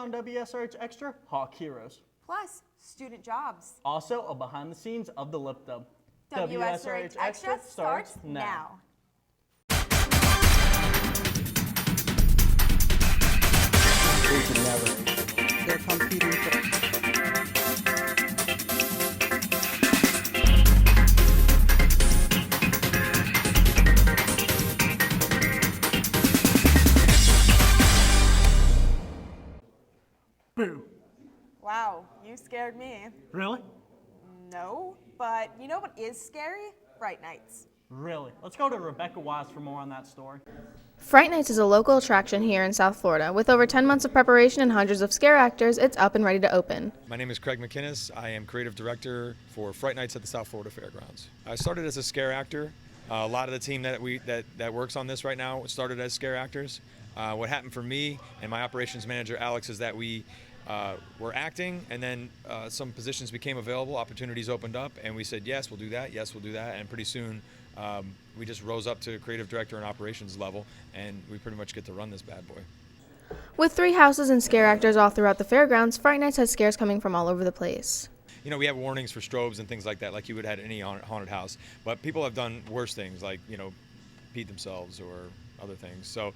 on WSRH Extra, Hawk Heroes. Plus, student jobs. Also, a behind the scenes of the Lip Dub. WSRH Extra starts now. They're competing for. Boo. Wow, you scared me. Really? No, but you know what is scary? Fright Nights. Really? Let's go to Rebecca Wise for more on that story. Fright Nights is a local attraction here in South Florida. With over 10 months of preparation and hundreds of scare actors, it's up and ready to open. My name is Craig McInnes. I am creative director for Fright Nights at the South Florida Fairgrounds. I started as a scare actor. A lot of the team that works on this right now started as scare actors. What happened for me and my operations manager, Alex, is that we were acting, and then some positions became available, opportunities opened up, and we said, yes, we'll do that, and pretty soon we just rose up to creative director and operations level, and we pretty much get to run this bad boy. With 3 houses and scare actors all throughout the fairgrounds, Fright Nights has scares coming from all over the place. You know, we have warnings for strobes and things like that, like you would have at any haunted house, but people have done worse things, like, you know, peed themselves or other things. So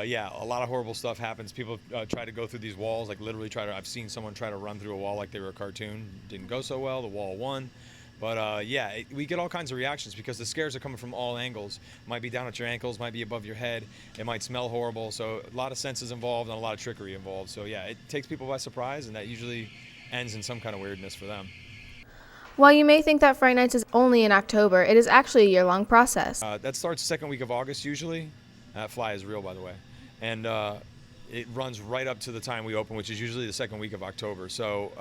yeah, a lot of horrible stuff happens. People try to go through these walls, like literally I've seen someone try to run through a wall like they were a cartoon. Didn't go so well, the wall won. But yeah, we get all kinds of reactions because the scares are coming from all angles. Might be down at your ankles, might be above your head, it might smell horrible. So a lot of senses involved and a lot of trickery involved. So yeah, it takes people by surprise, and that usually ends in some kind of weirdness for them. While you may think that Fright Nights is only in October, it is actually a year-long process. That starts second week of August usually. That fly is real, by the way. And it runs right up to the time we open, which is usually the second week of October. So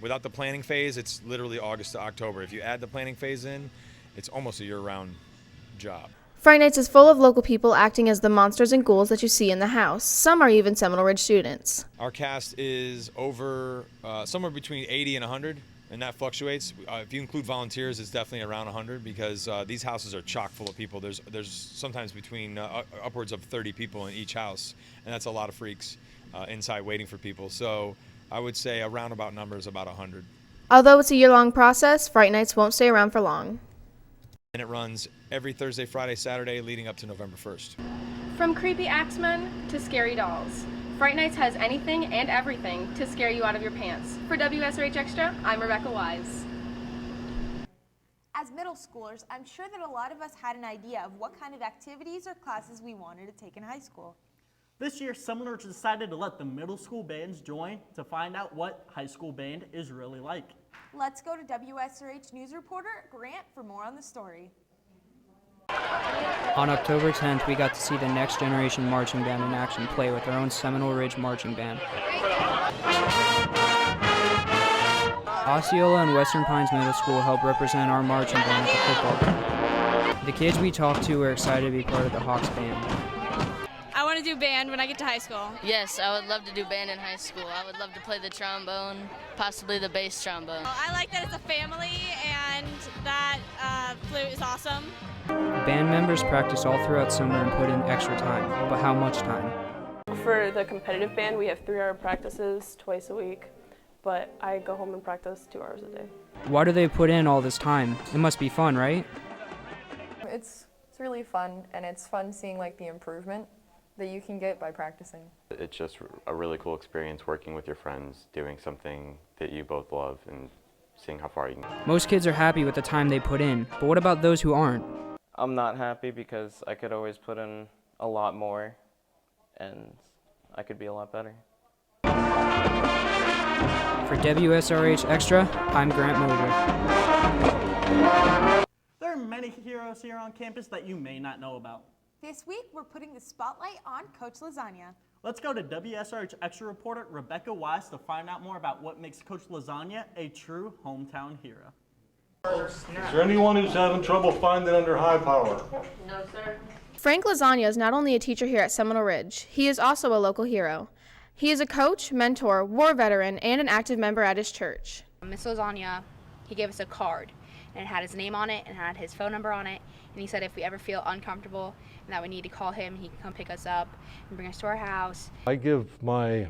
without the planning phase, it's literally August to October. If you add the planning phase in, it's almost a year-round job. Fright Nights is full of local people acting as the monsters and ghouls that you see in the house. Some are even Seminole Ridge students. Our cast is over somewhere between 80 and 100. And that fluctuates. If you include volunteers, it's definitely around 100 because these houses are chock full of people. There's sometimes between upwards of 30 people in each house, and that's a lot of freaks inside waiting for people. So I would say a roundabout number is about 100. Although it's a year-long process, Fright Nights won't stay around for long. And it runs every Thursday, Friday, Saturday, leading up to November 1st. From creepy axemen to scary dolls, Fright Nights has anything and everything to scare you out of your pants. For WSRH Extra, I'm Rebecca Wise. As middle schoolers, I'm sure that a lot of us had an idea of what kind of activities or classes we wanted to take in high school. This year, Seminole decided to let the middle school bands join to find out what high school band is really like. Let's go to WSRH News reporter Grant for more on the story. On October 10th, we got to see the Next Generation Marching Band in action play with their own Seminole Ridge Marching Band. Osceola and Western Pines Middle School helped represent our marching band at the football game. The kids we talked to were excited to be part of the Hawks band. I want to do band when I get to high school. Yes, I would love to do band in high school. I would love to play the trombone, possibly the bass trombone. I like that it's a family and that flute is awesome. Band members practice all throughout summer and put in extra time, but how much time? For the competitive band, we have 3-hour practices twice a week, but I go home and practice 2 hours a day. Why do they put in all this time? It must be fun, right? It's really fun, and it's fun seeing like the improvement that you can get by practicing. It's just a really cool experience working with your friends, doing something that you both love, and seeing how far you can get. Most kids are happy with the time they put in, but what about those who aren't? I'm not happy because I could always put in a lot more and I could be a lot better. For WSRH Extra, I'm Grant Moser. There are many heroes here on campus that you may not know about. This week, we're putting the spotlight on Coach Lasagna. Let's go to WSRH Extra reporter Rebecca Wise to find out more about what makes Coach Lasagna a true hometown hero. Is there anyone who's having trouble finding under high power? No, sir. Frank Lasagna is not only a teacher here at Seminole Ridge, he is also a local hero. He is a coach, mentor, war veteran, and an active member at his church. Miss Lasagna, he gave us a card, and it had his name on it and had his phone number on it, and he said if we ever feel uncomfortable and that we need to call him, he can come pick us up and bring us to our house. I give my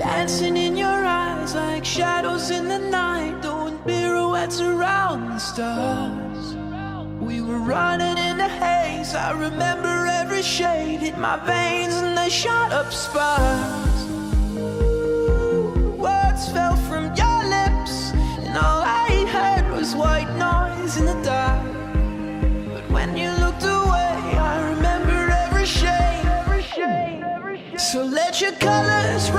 dancing in your eyes like shadows in the night, doing pirouettes around the stars. We were running in the haze, I remember every shade hit my veins and they shot up sparks. Words fell from your lips and all I heard was white noise in the dark. But when you looked away, I remember every shade. So let your colors